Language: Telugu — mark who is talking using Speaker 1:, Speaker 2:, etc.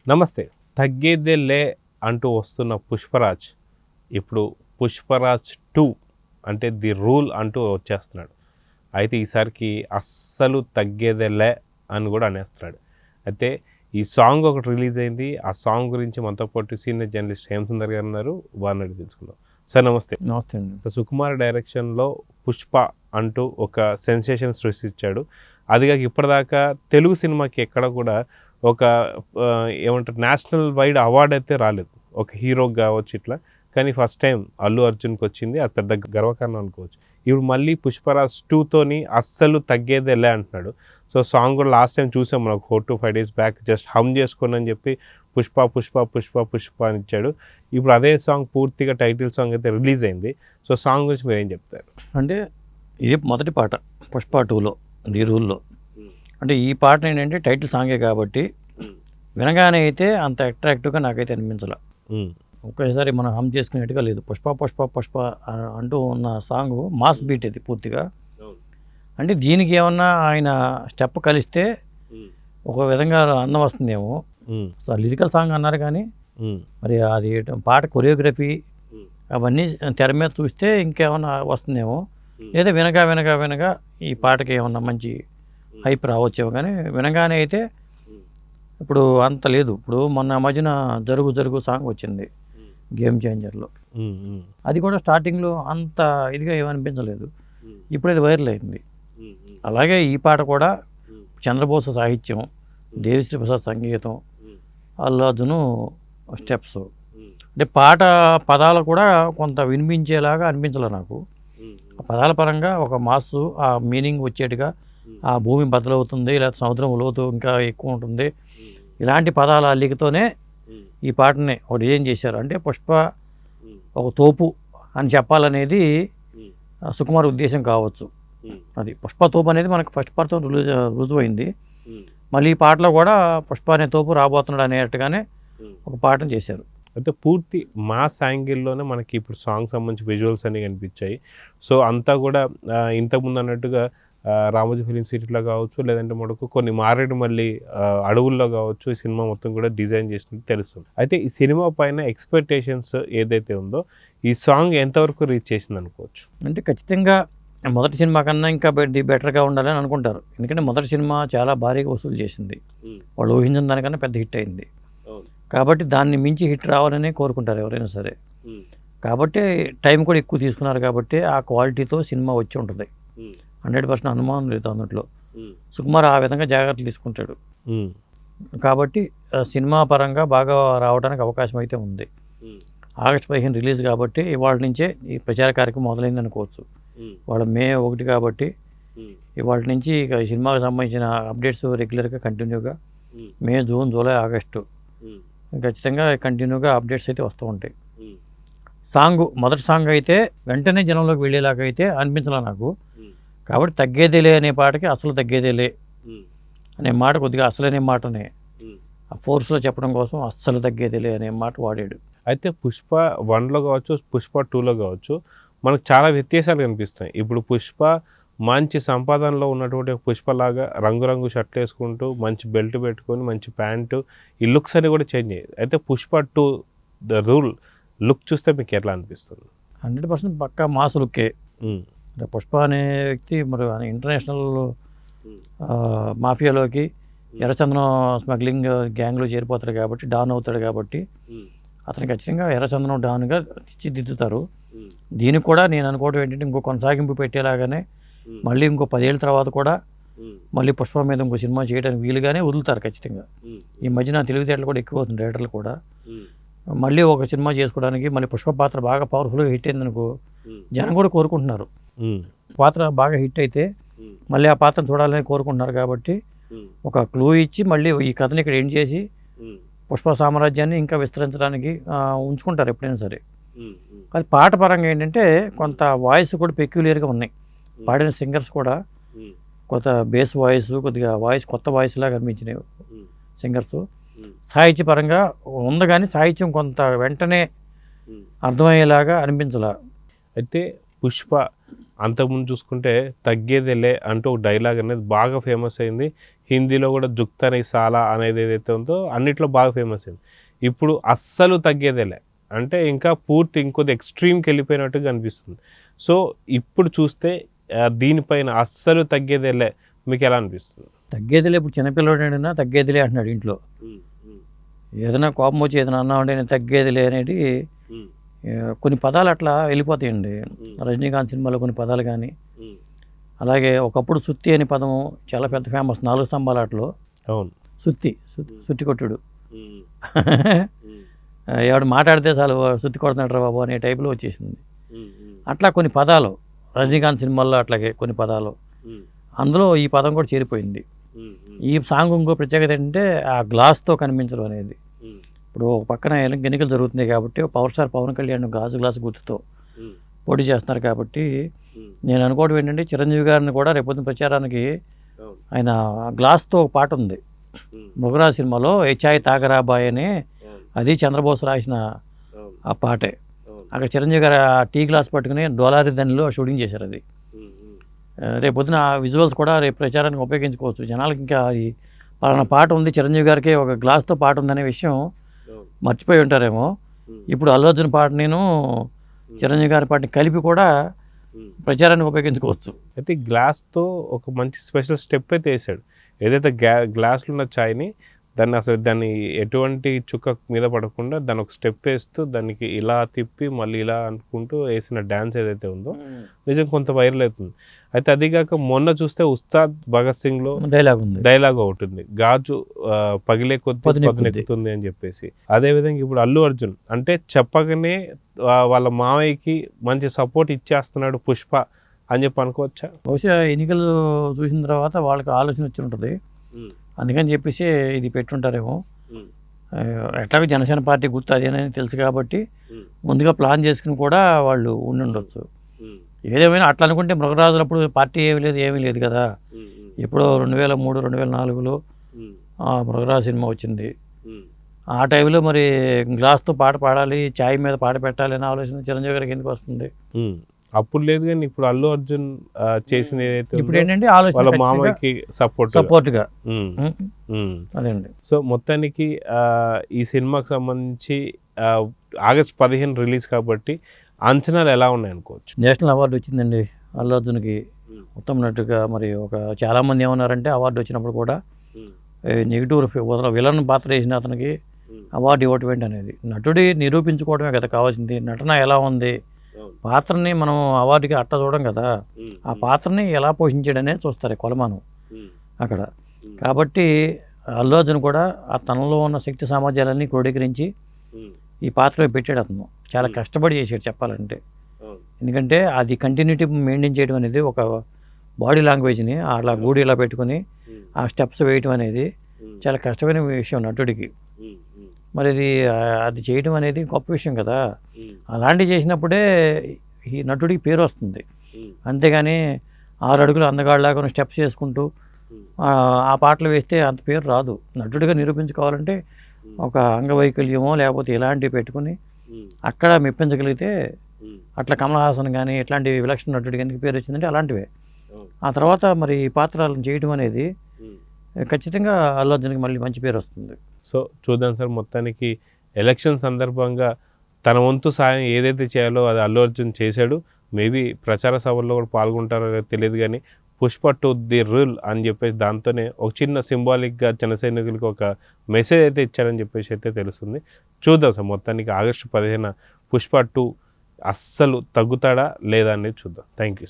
Speaker 1: నమస్తే. తగ్గేదేలే అంటూ వస్తున్న 'పుష్పరాజ్' ఇప్పుడు 'పుష్పరాజ్ 2' అంటే 'ది రూల్' అంటూ వచ్చేస్తున్నాడు. అయితే ఈసారికి అస్సలు తగ్గేదేలే అని కూడా అనేస్తున్నాడు. అయితే ఈ సాంగ్ ఒకటి రిలీజ్ అయింది. ఆ సాంగ్ గురించి మనతో పాటు సీనియర్ జర్నలిస్ట్ హేమసుందర్ గారు ఉన్నారు. వారిని అడిగి తెలుసుకుందాం. సార్ నమస్తే.
Speaker 2: నమస్తే అండి.
Speaker 1: సుకుమార్ డైరెక్షన్లో 'పుష్ప' అంటూ ఒక సెన్సేషన్ సృష్టించాడు. అదిగాక ఇప్పటిదాకా తెలుగు సినిమాకి ఎక్కడ కూడా ఒక ఏమంటారు నేషనల్ వైడ్ అవార్డు అయితే రాలేదు. ఒక హీరోకి కావచ్చు ఇట్లా. కానీ ఫస్ట్ టైం అల్లు అర్జున్కి వచ్చింది. అది పెద్ద గర్వకారణం అనుకోవచ్చు. ఇప్పుడు మళ్ళీ 'పుష్పరాజ్ 2'తోని అస్సలు తగ్గేదేలే అంటున్నాడు. సో సాంగ్ కూడా లాస్ట్ టైం చూసాం మనం 4 to 5 days back. Just hum చేసుకోండి అని చెప్పి 'పుష్ప పుష్ప పుష్ప పుష్ప' అని ఇచ్చాడు. ఇప్పుడు అదే సాంగ్ పూర్తిగా టైటిల్ సాంగ్ అయితే రిలీజ్ అయింది. సో సాంగ్ గురించి మీరు ఏం చెప్తారు?
Speaker 2: అంటే ఇది మొదటి పాట 'పుష్ప 2'లో 'ది రూల్'లో. అంటే ఈ పాట ఏంటంటే టైటిల్ సాంగే కాబట్టి వినగానే అయితే అంత అట్రాక్టివ్గా నాకైతే అనిపించాల. ఒకేసారి మనం హమ్ చేసుకునేట్టుగా లేదు. 'పుష్ప పుష్ప పుష్ప' అంటూ ఉన్న సాంగ్ మాస్ బీట్ ఇది పూర్తిగా. అంటే దీనికి ఏమన్నా ఆయన స్టెప్ కలిస్తే ఒక విధంగా అందం వస్తుందేమో. అసలు లిరికల్ సాంగ్ అన్నారు కానీ మరి అది పాట కొరియోగ్రఫీ అవన్నీ తెర మీద చూస్తే ఇంకేమన్నా వస్తుందేమో. లేదా వినగా వినగా వినగా ఈ పాటకి ఏమన్నా మంచి హైప్ రావచ్చేమో. కానీ వినగానే అయితే ఇప్పుడు అంత లేదు. ఇప్పుడు మొన్న మధ్యన జరుగు జరుగు సాంగ్ వచ్చింది గేమ్ చేంజర్లో. అది కూడా స్టార్టింగ్లో అంత ఇదిగా ఏమనిపించలేదు. ఇప్పుడు అది వైరల్ అయింది. అలాగే ఈ పాట కూడా చంద్రబోస్ సాహిత్యం, దేవిశ్రీ ప్రసాద్ సంగీతం, అల్లు అర్జున్ స్టెప్స్. అంటే పాట పదాలు కూడా కొంత వినిపించేలాగా అనిపించలే నాకు. పదాల పరంగా ఒక మాసు ఆ మీనింగ్ వచ్చేట్టుగా ఆ భూమి బద్దలవుతుంది, లేదా సముద్రం లోతు ఇంకా ఎక్కువ ఉంటుంది, ఇలాంటి పదాల అల్లికతోనే ఈ పాటని ఒక డిజైన్ చేశారు. అంటే పుష్ప ఒక తోపు అని చెప్పాలనేది సుకుమార్ ఉద్దేశం కావచ్చు. అది పుష్ప తోపు అనేది మనకు ఫస్ట్ పార్ట్తో రుజువైంది. మళ్ళీ ఈ పాటలో కూడా పుష్ప అనే తోపు రాబోతున్నాడు అనేట్టుగానే ఒక పాటను చేశారు.
Speaker 1: అయితే పూర్తి మాస్ యాంగిల్లోనే మనకి ఇప్పుడు సాంగ్ సంబంధించి విజువల్స్ అన్నీ కనిపించాయి. సో అంతా కూడా ఇంతకుముందు అన్నట్టుగా రామోజీ ఫిలిం సిటీలో కావచ్చు, లేదంటే మనకు కొన్ని మారేడుమల్లి అడవుల్లో కావచ్చు, ఈ సినిమా మొత్తం కూడా డిజైన్ చేసినట్టు తెలుస్తుంది. అయితే ఈ సినిమా పైన ఎక్స్పెక్టేషన్స్ ఏదైతే ఉందో ఈ సాంగ్ ఎంతవరకు రీచ్ చేసింది అనుకోవచ్చు?
Speaker 2: అంటే ఖచ్చితంగా మొదటి సినిమా కన్నా ఇంకా బెటర్గా ఉండాలని అనుకుంటారు. ఎందుకంటే మొదటి సినిమా చాలా భారీగా వసూలు చేసింది. వాళ్ళు ఊహించిన దానికన్నా పెద్ద హిట్ అయింది. కాబట్టి దాన్ని మించి హిట్ రావాలనే కోరుకుంటారు ఎవరైనా సరే. కాబట్టి టైం కూడా ఎక్కువ తీసుకున్నారు. కాబట్టి ఆ క్వాలిటీతో సినిమా వచ్చి ఉంటుంది. 100% అనుమానం లేదు అందులో. సుకుమార్ ఆ విధంగా జాగ్రత్తలు తీసుకుంటాడు. కాబట్టి సినిమా పరంగా బాగా రావడానికి అవకాశం అయితే ఉంది. ఆగస్టు 15 రిలీజ్ కాబట్టి ఇవాళ నుంచే ఈ ప్రచార కార్యక్రమం మొదలైంది అనుకోవచ్చు. వాళ్ళ మే 1 కాబట్టి ఇవాళ నుంచి ఇక ఈ సినిమాకి సంబంధించిన అప్డేట్స్ రెగ్యులర్గా కంటిన్యూగా మే, జూన్, జూలై, ఆగస్టు ఖచ్చితంగా కంటిన్యూగా అప్డేట్స్ అయితే వస్తూ ఉంటాయి. మొదటి సాంగ్ అయితే వెంటనే జనంలోకి వెళ్ళేలాగా అయితే అనిపించాల నాకు. కాబట్టి తగ్గేదేలే అనే పాటకి అసలు తగ్గేదేలే అనే మాట కొద్దిగా అసలనే మాటనే ఆ ఫోర్స్లో చెప్పడం కోసం అస్సలు తగ్గేదేలే అనే మాట వాడాడు.
Speaker 1: అయితే పుష్ప 1లో కావచ్చు, పుష్ప 2లో కావచ్చు, మనకు చాలా వ్యత్యాసాలు కనిపిస్తాయి. ఇప్పుడు పుష్ప మంచి సంపాదనలో ఉన్నటువంటి పుష్పలాగా రంగురంగు షర్ట్లు వేసుకుంటూ మంచి బెల్ట్ పెట్టుకొని మంచి ప్యాంటు, ఈ లుక్స్ అని కూడా చేంజ్ అయ్యాయి. అయితే పుష్ప 2 ద రూల్ లుక్ చూస్తే మీకు ఎట్లా అనిపిస్తుంది?
Speaker 2: 100% పక్కా మాస్ లుక్కే. పుష్ప అనే వ్యక్తి మరి ఇంటర్నేషనల్ మాఫియాలోకి ఎర్రచందనం స్మగ్లింగ్ గ్యాంగ్లో చేరిపోతాడు కాబట్టి, డాన్ అవుతాడు కాబట్టి అతను ఖచ్చితంగా ఎర్రచందనం డాన్గా తీర్చిదిద్దుతారు. దీనికి కూడా నేను అనుకోవడం ఏంటంటే ఇంకో కొనసాగింపు పెట్టేలాగానే మళ్ళీ ఇంకో 10 ఏళ్ళ తర్వాత కూడా మళ్ళీ పుష్ప మీద ఇంకో సినిమా చేయడానికి వీలుగానే వదులుతారు ఖచ్చితంగా. ఈ మధ్యన తెలివితేటలు కూడా ఎక్కువ అవుతుంది డైరెక్టర్లు కూడా. మళ్ళీ ఒక సినిమా చేసుకోవడానికి మళ్ళీ పుష్ప పాత్ర బాగా పవర్ఫుల్గా హిట్ అయిందనుకో జనం కూడా కోరుకుంటున్నారు. పాత్ర బాగా హిట్ అయితే మళ్ళీ ఆ పాత్రను చూడాలని కోరుకుంటున్నారు. కాబట్టి ఒక క్లూ ఇచ్చి మళ్ళీ ఈ కథని ఇక్కడ ఎండ్ చేసి పుష్ప సామ్రాజ్యాన్ని ఇంకా విస్తరించడానికి ఉంచుకుంటారు ఎప్పుడైనా సరే. అది పాట పరంగా ఏంటంటే కొంత వాయిస్ కూడా పెక్యులియర్గా ఉన్నాయి. పాడిన సింగర్స్ కూడా కొంత బేస్ వాయిస్, కొద్దిగా వాయిస్ కొత్త వాయిస్ లాగా అనిపించినాయి సింగర్స్. సాహిత్యపరంగా ఉంది కానీ సాహిత్యం కొంత వెంటనే అర్థమయ్యేలాగా అనిపించాల.
Speaker 1: అయితే పుష్ప అంతకుముందు చూసుకుంటే తగ్గేదేలే అంటూ ఒక డైలాగ్ అనేది బాగా ఫేమస్ అయింది. హిందీలో కూడా జుక్తా నహీ సాలా అనేది ఏదైతే ఉందో అన్నిట్లో బాగా ఫేమస్ అయింది. ఇప్పుడు అస్సలు తగ్గేదేలే అంటే ఇంకా పూర్తి ఇంకొద్ది ఎక్స్ట్రీమ్కి వెళ్ళిపోయినట్టుగా అనిపిస్తుంది. సో ఇప్పుడు చూస్తే దీనిపైన అస్సలు తగ్గేదేలే మీకు ఎలా అనిపిస్తుంది?
Speaker 2: తగ్గేదిలే, ఇప్పుడు చిన్నపిల్లడైనా తగ్గేదిలే అంటున్నాడు ఇంట్లో. ఏదైనా కోపం వచ్చి ఏదైనా అన్నామంటే నేను తగ్గేదిలే అనేది కొన్ని పదాలు అట్లా వెళ్ళిపోతాయండి. రజనీకాంత్ సినిమాలో కొన్ని పదాలు కానీ, అలాగే ఒకప్పుడు సుత్తి అనే పదం చాలా పెద్ద ఫేమస్ 4 స్తంభాల ఆటలో.
Speaker 1: అవును,
Speaker 2: సుత్తి కొట్టుడు. ఎవడు మాట్లాడితే చాలు సుత్తి కొడుతున్నాడు రా బాబు అనే టైపులో వచ్చేసింది. అట్లా కొన్ని పదాలు రజనీకాంత్ సినిమాల్లో అట్లాగే కొన్ని పదాలు, అందులో ఈ పదం కూడా చేరిపోయింది. ఈ సాంగ్ ఇంకో ప్రత్యేకత ఏంటంటే ఆ గ్లాస్తో కనిపించడం అనేది. ఇప్పుడు ఒక పక్కన ఎన్నికలు జరుగుతున్నాయి కాబట్టి power star Pawan Kalyan glass గుర్తుతో పోటీ చేస్తున్నారు కాబట్టి నేను అనుకోవడం ఏంటంటే చిరంజీవి గారిని కూడా రేపొద్దున ప్రచారానికి ఆయన గ్లాస్తో ఒక పాట ఉంది మృగరాజ్ సినిమాలో, ఏ చాయ్ తాగరా బాయ్ అని, అది చంద్రబోస్ రాసిన ఆ పాటే. అక్కడ చిరంజీవి గారు ఆ టీ గ్లాస్ పట్టుకుని డోలారి దండిలో షూటింగ్ చేశారు. అది రేపొద్దున ఆ విజువల్స్ కూడా రేపు ప్రచారానికి ఉపయోగించుకోవచ్చు. జనాలకి ఇంకా అది పలానా పాట ఉంది, చిరంజీవి గారికి ఒక గ్లాస్తో పాట ఉందనే విషయం మర్చిపోయి ఉంటారేమో. ఇప్పుడు అల్లు అర్జున్ పాట నేను చిరంజీవి గారి పాటని కలిపి కూడా ప్రచారానికి ఉపయోగించుకోవచ్చు.
Speaker 1: అయితే గ్లాస్తో ఒక మంచి స్పెషల్ స్టెప్ అయితే వేసాడు. ఏదైతే గ్లాస్లో ఉన్న ఛాయ్ని దాన్ని ఎటువంటి చుక్క మీద పడకుండా దాన్ని ఒక స్టెప్ వేస్తూ దానికి ఇలా తిప్పి మళ్ళీ ఇలా అనుకుంటూ వేసిన డ్యాన్స్ ఏదైతే ఉందో నిజం కొంత వైరల్ అవుతుంది. అయితే అదిగాక మొన్న చూస్తే ఉస్తాద్ భగత్ సింగ్లో డైలాగ్ ఒకటి ఉంది, గాజు పగిలే కొద్ది పదునెక్కుతుంది అని చెప్పేసి. అదేవిధంగా ఇప్పుడు అల్లు అర్జున్ అంటే చెప్పగానే వాళ్ళ మావయ్యకి మంచి సపోర్ట్ ఇచ్చేస్తున్నాడు పుష్ప అని చెప్పి అనుకోవచ్చా?
Speaker 2: బహుశా ఎన్నికలు చూసిన తర్వాత వాళ్ళకి ఆలోచన వచ్చి ఉంటుంది, అందుకని చెప్పేసి ఇది పెట్టుంటారేమో. ఎట్లాగో జనసేన పార్టీ గుర్తు అదేనని తెలుసు కాబట్టి ముందుగా ప్లాన్ చేసుకుని కూడా వాళ్ళు ఉండుండొచ్చు. ఏదేమైనా అట్లా అనుకుంటే మృగరాజులప్పుడు పార్టీ ఏమీ లేదు కదా. ఎప్పుడో 2003, 2004లో మృగరాజు సినిమా వచ్చింది. ఆ టైంలో మరి గ్లాస్తో పాట పాడాలి, ఛాయ్ మీద పాట పెట్టాలి అనే ఆలోచన చిరంజీవి గారికి ఎందుకు వస్తుంది?
Speaker 1: అప్పుడు లేదు కానీ ఇప్పుడు అల్లు అర్జున్ చేసిన
Speaker 2: ఇప్పుడు ఏంటంటే ఆలోచన
Speaker 1: మామయ్యకి సపోర్ట్గా
Speaker 2: అదేండి.
Speaker 1: సో మొత్తానికి ఈ సినిమాకి సంబంధించి ఆగస్ట్ 15 రిలీజ్ కాబట్టి అంచనాలు ఎలా ఉన్నాయి అనుకోవచ్చు?
Speaker 2: నేషనల్ అవార్డు వచ్చిందండి అల్లు అర్జున్కి ఉత్తమ నటుగా. మరి చాలామంది ఏమన్నారంటే అవార్డు వచ్చినప్పుడు కూడా నెగిటివ్ విలన్ పాత్ర వేసిన అతనికి అవార్డు ఇవ్వటం ఏంటి అనేది. నటుడి నిరూపించుకోవడమే కదా కావాల్సింది. నటన ఎలా ఉంది, పాత్రని మనం అవార్డుకి అట్ట చూడం కదా, ఆ పాత్రని ఎలా పోషించాడనే చూస్తారు కొలమానం అక్కడ. కాబట్టి అల్లు అర్జున్ కూడా ఆ తనలో ఉన్న శక్తి సామర్థ్యాలన్నీ క్రోడీకరించి ఈ పాత్ర పెట్టాడు. అతను చాలా కష్టపడి చేసాడు చెప్పాలంటే. ఎందుకంటే అది కంటిన్యూటీ మెయింటైన్ చేయడం అనేది, ఒక బాడీ లాంగ్వేజ్ని అలా గూడి ఇలా పెట్టుకుని ఆ స్టెప్స్ వేయటం అనేది చాలా కష్టమైన విషయం నటుడికి. మరి అది చేయడం అనేది గొప్ప విషయం కదా. అలాంటివి చేసినప్పుడే ఈ నటుడికి పేరు వస్తుంది. అంతేగాని 6 అడుగులు అందగాళ్ళలాగా స్టెప్స్ చేసుకుంటూ ఆ పాటలు వేస్తే అంత పేరు రాదు. నటుడిగా నిరూపించుకోవాలంటే ఒక అంగవైకల్యమో లేకపోతే ఇలాంటివి పెట్టుకుని అక్కడ మెప్పించగలిగితే, అట్లా కమల్ హాసన్ కానీ ఇట్లాంటి విలక్షణ నటుడికి ఎందుకు పేరు వచ్చిందంటే అలాంటివే. ఆ తర్వాత మరి పాత్రలను చేయడం అనేది ఖచ్చితంగా అల్లు అర్జున్కి మళ్ళీ మంచి పేరు వస్తుంది.
Speaker 1: సో చూద్దాం సార్, మొత్తానికి ఎలక్షన్ సందర్భంగా తన వంతు సాయం ఏదైతే చేయాలో అది అల్లు అర్జున్ చేశాడు. మేబీ ప్రచార సభల్లో కూడా పాల్గొంటారో తెలియదు కానీ పుష్ప 2 ది రూల్ అని చెప్పేసి దాంతోనే ఒక చిన్న సింబాలిక్గా జన సైనికులకి ఒక మెసేజ్ అయితే ఇచ్చారని చెప్పేసి అయితే తెలుస్తుంది. చూద్దాం సార్, మొత్తానికి ఆగస్టు 15 పుష్ప 2 అస్సలు తగ్గుతాడా లేదా అనేది చూద్దాం. Thank you.